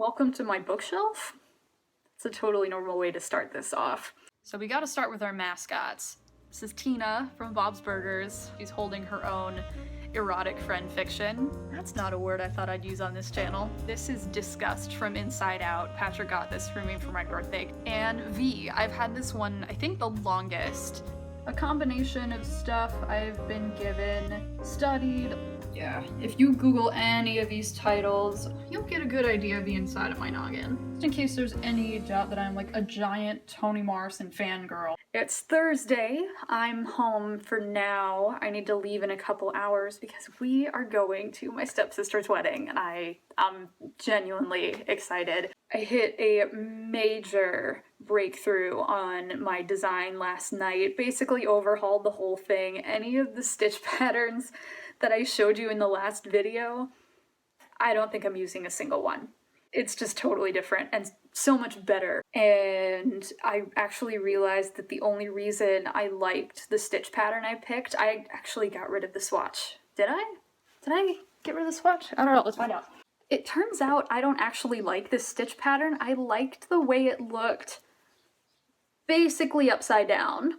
welcome to my bookshelf. It's a totally normal way to start this off. So we gotta start with our mascots. This is Tina from Bob's Burgers. She's holding her own erotic friend fiction. That's not a word I thought I'd use on this channel. This is Disgust from Inside Out. Patrick got this for me for my birthday. And V, I've had this one, I think the longest. A combination of stuff I've been given, studied. Yeah, if you Google any of these titles, you'll get a good idea of the inside of my noggin. Just in case there's any doubt that I'm like a giant Toni Morrison fangirl. It's Thursday. I'm home for now. I need to leave in a couple hours because we are going to my stepsister's wedding and I'm genuinely excited. I hit a major breakthrough on my design last night. Basically overhauled the whole thing. Any of the stitch patterns that I showed you in the last video, I don't think I'm using a single one. It's just totally different and so much better. And I actually realized that the only reason I liked the stitch pattern I picked, I actually got rid of the swatch. Did I? Did I get rid of the swatch? I don't know, let's find out. It turns out I don't actually like this stitch pattern. I liked the way it looked basically upside down.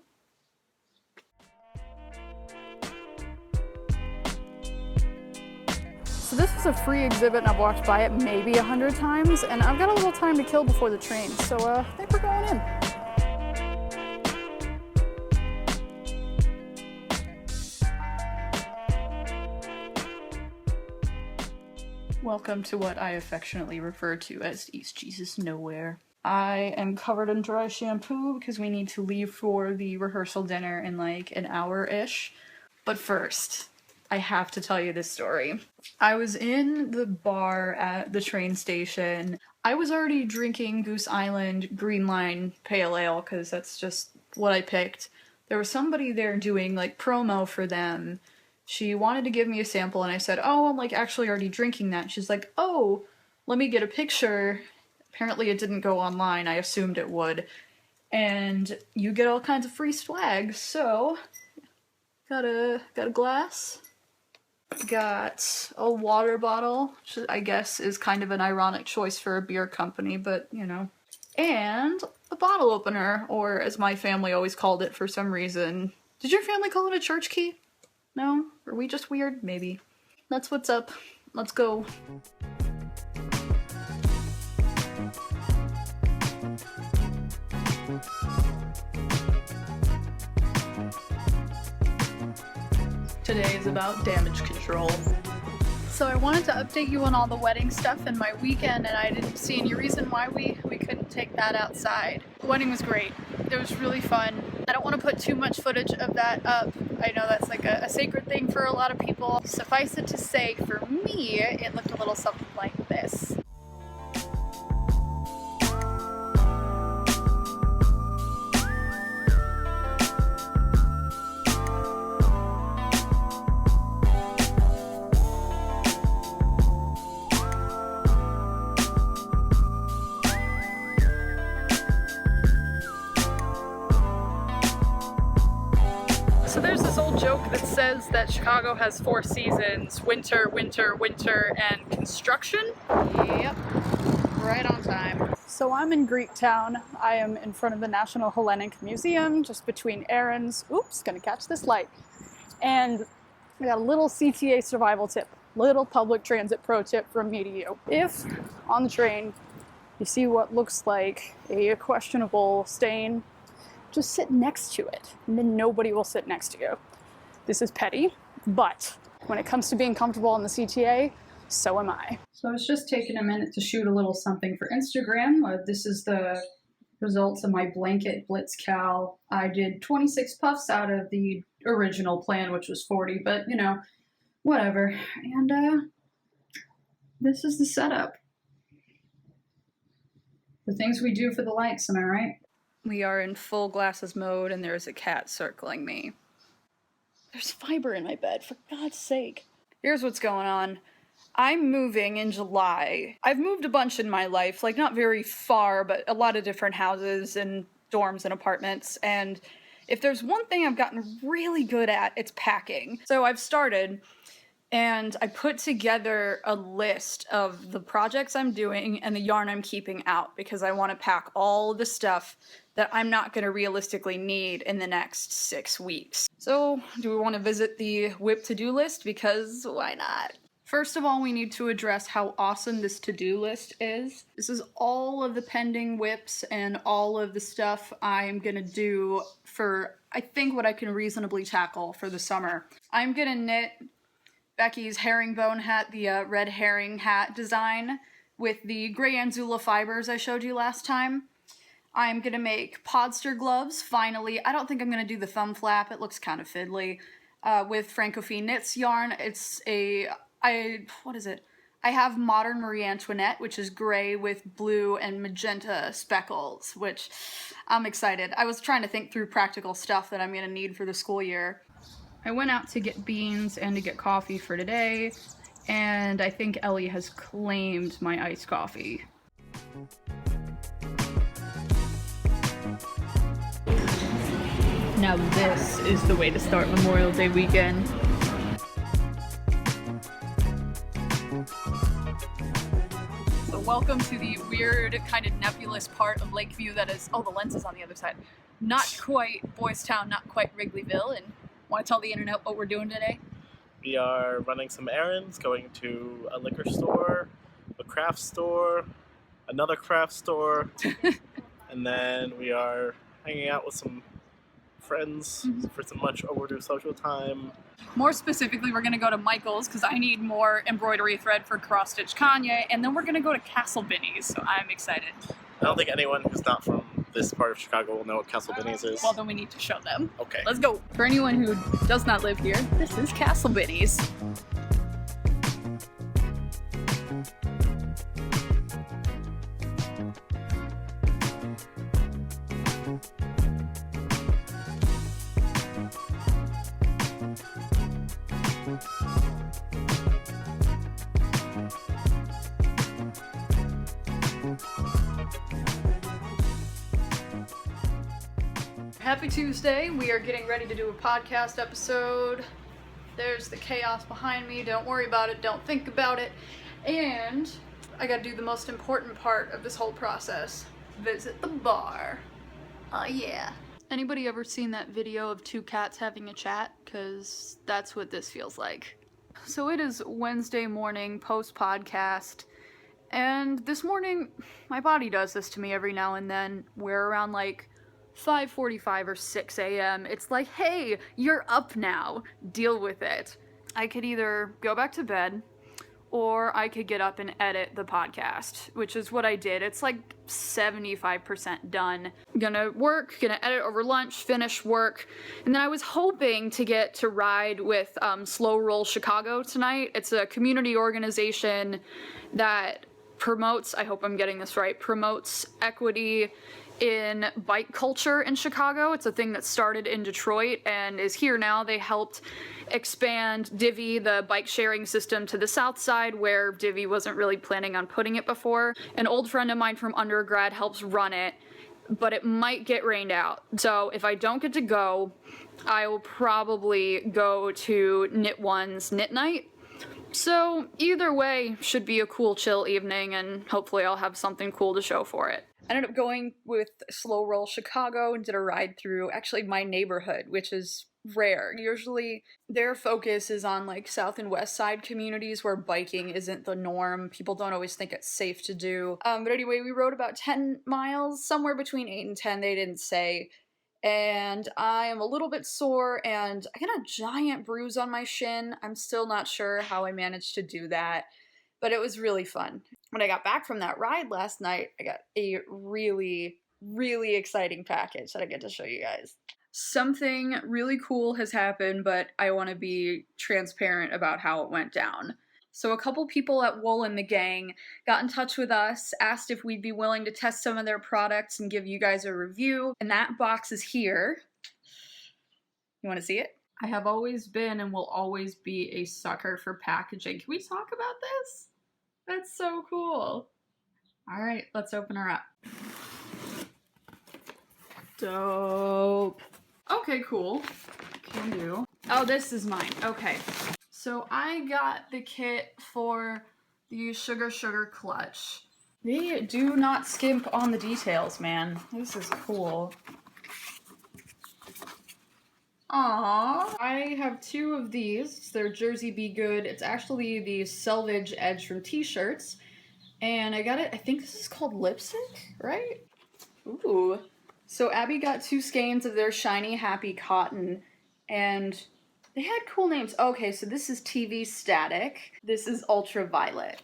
So this is a free exhibit and I've walked by it maybe 100 times and I've got a little time to kill before the train, so I think we're going in. Welcome to what I affectionately refer to as East Jesus Nowhere. I am covered in dry shampoo because we need to leave for the rehearsal dinner in like an hour-ish. But first, I have to tell you this story. I was in the bar at the train station. I was already drinking Goose Island Green Line Pale Ale because that's just what I picked. There was somebody there doing like promo for them. She wanted to give me a sample and I said, oh, I'm like actually already drinking that. She's like, oh, let me get a picture. Apparently it didn't go online. I assumed it would. And you get all kinds of free swag. So, got a glass. Got a water bottle, which I guess is kind of an ironic choice for a beer company, but you know. And a bottle opener, or as my family always called it for some reason. Did your family call it a church key? No? Are we just weird? Maybe. That's what's up. Let's go. Today is about damage control. So I wanted to update you on all the wedding stuff in my weekend and I didn't see any reason why we couldn't take that outside. The wedding was great. It was really fun. I don't want to put too much footage of that up. I know that's like a sacred thing for a lot of people. Suffice it to say, for me, it looked a little something like this. So there's this old joke that says that Chicago has 4 seasons: winter, winter, winter, and construction. Yep, right on time. So I'm in Greektown. I am in front of the National Hellenic Museum, just between Errands. Oops, gonna catch this light. And I got a little CTA survival tip, little public transit pro tip from me to you. If on the train you see what looks like a questionable stain, just sit next to it, and then nobody will sit next to you. This is petty, but when it comes to being comfortable on the CTA, so am I. So I was just taking a minute to shoot a little something for Instagram. This is the results of my blanket blitz cal. I did 26 puffs out of the original plan, which was 40, but you know, whatever. And this is the setup. The things we do for the likes, am I right? We are in full glasses mode and there's a cat circling me. There's fiber in my bed, for God's sake. Here's what's going on. I'm moving in July. I've moved a bunch in my life, like not very far, but a lot of different houses and dorms and apartments, and if there's one thing I've gotten really good at, it's packing. So I've started, and I put together a list of the projects I'm doing and the yarn I'm keeping out because I want to pack all the stuff that I'm not going to realistically need in the next 6 weeks. So, do we want to visit the WIP to-do list? Because why not? First of all, we need to address how awesome this to-do list is. This is all of the pending WIPs and all of the stuff I'm gonna do for, I think, what I can reasonably tackle for the summer. I'm gonna knit Becky's herringbone hat, the red herring hat design, with the gray Anzula fibers I showed you last time. I'm gonna make podster gloves, finally. I don't think I'm gonna do the thumb flap, it looks kind of fiddly. With Francophile Knits yarn. It's a, what is it? I have Modern Marie Antoinette, which is gray with blue and magenta speckles, which I'm excited. I was trying to think through practical stuff that I'm gonna need for the school year. I went out to get beans and to get coffee for today, and I think Ellie has claimed my iced coffee. Now this is the way to start Memorial Day weekend. So welcome to the weird, kind of nebulous part of Lakeview that is, oh, the lens is on the other side. Not quite Boys Town, not quite Wrigleyville, and want to tell the internet what we're doing today? We are running some errands, going to a liquor store, a craft store, another craft store, and then we are hanging out with some friends for some much overdue social time. More specifically, we're going to go to Michael's because I need more embroidery thread for Cross Stitch Kanye, and then we're going to go to Castle Binnie's, so I'm excited. I don't think anyone who's not from this part of Chicago will know what Castle Binnie's is. Well, then we need to show them. Okay. Let's go. For anyone who does not live here, this is Castle Binnie's. Happy Tuesday. We are getting ready to do a podcast episode. There's the chaos behind me. Don't worry about it. Don't think about it. And I gotta do the most important part of this whole process. Visit the bar. Oh yeah. Anybody ever seen that video of two cats having a chat? Because that's what this feels like. So it is Wednesday morning, post-podcast. And this morning, my body does this to me every now and then. We're around like 5:45 or 6 a.m. It's like, hey, you're up now. Deal with it. I could either go back to bed or I could get up and edit the podcast, which is what I did. It's like 75% done. Gonna work, gonna edit over lunch, finish work, and then I was hoping to get to ride with Slow Roll Chicago tonight. It's a community organization that promotes, I hope I'm getting this right, promotes equity in bike culture in Chicago. It's a thing that started in Detroit and is here now. They helped expand Divvy, the bike sharing system, to the south side where Divvy wasn't really planning on putting it before. An old friend of mine from undergrad helps run it, but it might get rained out. So if I don't get to go, I will probably go to Knit One's Knit Night. So either way, should be a cool chill evening, and hopefully I'll have something cool to show for it. I ended up going with Slow Roll Chicago and did a ride through actually my neighborhood, which is rare. Usually their focus is on like south and west side communities where biking isn't the norm. People don't always think it's safe to do. But anyway, we rode about 10 miles, somewhere between 8 and 10, they didn't say. And I am a little bit sore and I got a giant bruise on my shin. I'm still not sure how I managed to do that, but it was really fun. When I got back from that ride last night, I got a really, really exciting package that I get to show you guys. Something really cool has happened, but I want to be transparent about how it went down. So a couple people at Wool and the Gang got in touch with us, asked if we'd be willing to test some of their products and give you guys a review, and that box is here. You want to see it? I have always been and will always be a sucker for packaging. Can we talk about this? That's so cool. All right, let's open her up. Dope. Okay, cool. Can do. Oh, this is mine. Okay. So I got the kit for the Sugar Sugar Clutch. They do not skimp on the details, man. This is cool. Aww. I have 2 of these. They're Jersey Be Good. It's actually the selvage edge from t-shirts. And I got it, I think this is called lipstick, right? Ooh. So Abby got 2 skeins of their shiny happy cotton, and they had cool names. Okay, so this is TV Static. This is Ultraviolet.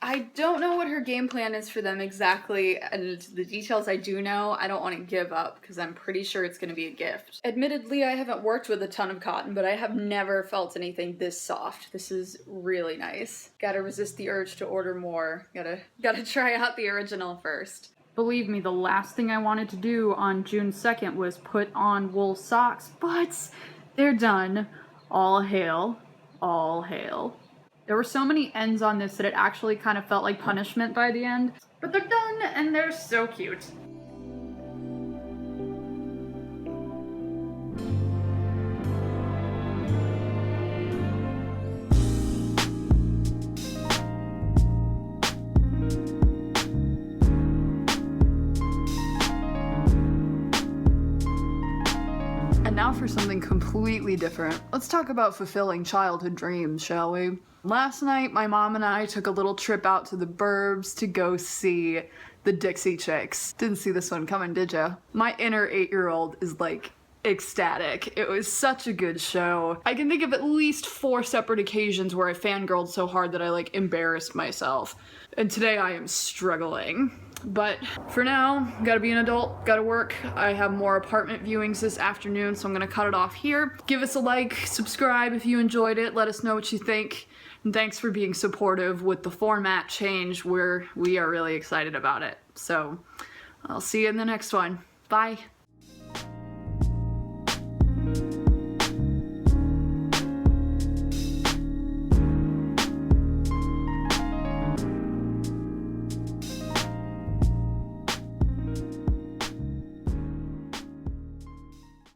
I don't know what her game plan is for them exactly, and the details I do know, I don't want to give up because I'm pretty sure it's going to be a gift. Admittedly, I haven't worked with a ton of cotton, but I have never felt anything this soft. This is really nice. Gotta resist the urge to order more. Gotta try out the original first. Believe me, the last thing I wanted to do on June 2nd was put on wool socks, but they're done. All hail. All hail. There were so many ends on this that it actually kind of felt like punishment by the end. But they're done, and they're so cute. And now for something completely different. Let's talk about fulfilling childhood dreams, shall we? Last night, my mom and I took a little trip out to the burbs to go see the Dixie Chicks. Didn't see this one coming, did ya? My inner 8-year-old is like ecstatic. It was such a good show. I can think of at least 4 separate occasions where I fangirled so hard that I like embarrassed myself. And today I am struggling. But for now, gotta be an adult, gotta work. I have more apartment viewings this afternoon, so I'm gonna cut it off here. Give us a like, subscribe if you enjoyed it, let us know what you think. And thanks for being supportive with the format change. We are really excited about it. So I'll see you in the next one. Bye.